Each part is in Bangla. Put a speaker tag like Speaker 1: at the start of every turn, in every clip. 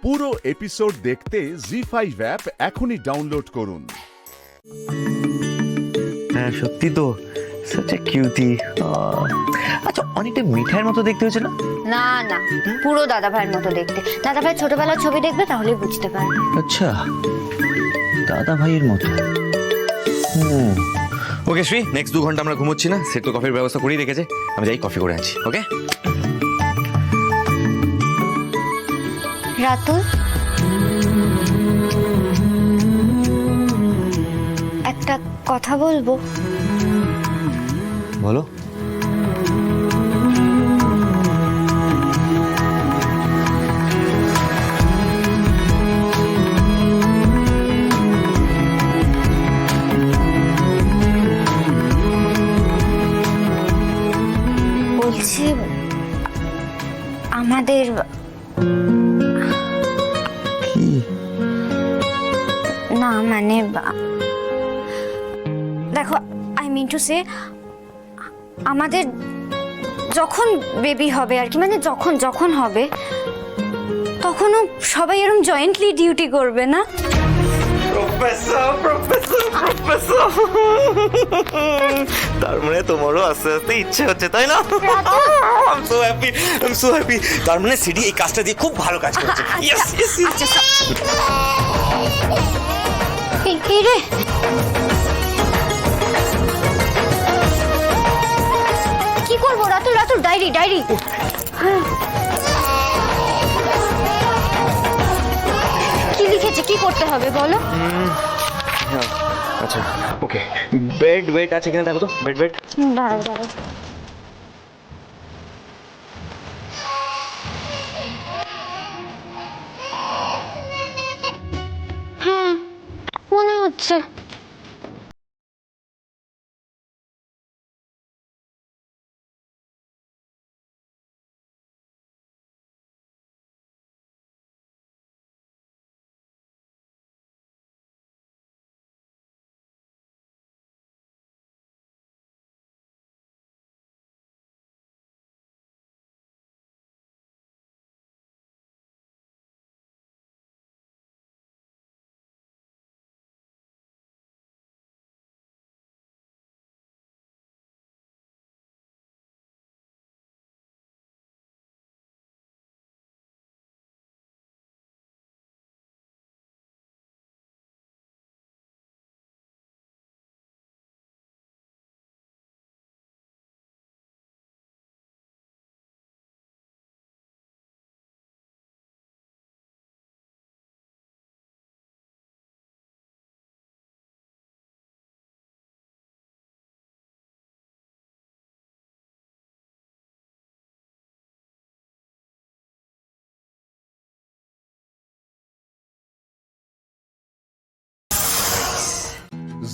Speaker 1: পুরো এপিসোড দেখতে জি5 অ্যাপ এখনই ডাউনলোড করুন।
Speaker 2: হ্যাঁ সত্যি তো, such a cutie। আচ্ছা অনেকটা মিঠাইয়ের মতো দেখতে হয়েছে না?
Speaker 3: না না, পুরো দাদা ভাইয়ের মতো দেখতে। দাদা ভাই ছোটবেলার ছবি দেখবে, তাহলেই বুঝতে পারবে।
Speaker 2: আচ্ছা দাদা ভাইয়ের মতো। ওকে শ্রী, নেক্সট 2 ঘন্টা আমরা ঘুমোচ্ছি না, সে তো কফির ব্যবস্থা করেই রেখেছে, আমি যাই কফি করে আনছি। ওকে
Speaker 3: রাতুল, একটা কথা বলবো।
Speaker 2: বলো।
Speaker 3: বলছি আমাদের
Speaker 2: কি?
Speaker 3: না মানে দেখো, আই মিন টু সে আমাদের যখন বেবি হবে আর কি, মানে যখন যখন হবে তখনও সবাই এরকম জয়েন্টলি ডিউটি করবে না?
Speaker 2: প্রফেসর প্রফেসর প্রফেসর, তার মানে তোমারও আস্তে আস্তে ইচ্ছে হচ্ছে, তাই না? I'm so happy, I'm so happy। তার মানে সিডি এই কাজটা দিয়ে খুব ভালো কাজ করছে। Yes yes.
Speaker 3: আচ্ছা এই রে, কি করবো? Ratul Ratul, diary diary. কি লিখেছে, কি করতে হবে বলো?
Speaker 2: আচ্ছা ওকে, বেড বেড আছে কিনা দেখো তো, বেড বেড।
Speaker 3: দাঁড়াও দাঁড়াও, হ্যাঁ মনে হচ্ছে।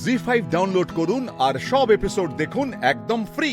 Speaker 1: জি5 ডাউনলোড করুন আর সব এপিসোড দেখুন একদম ফ্রি।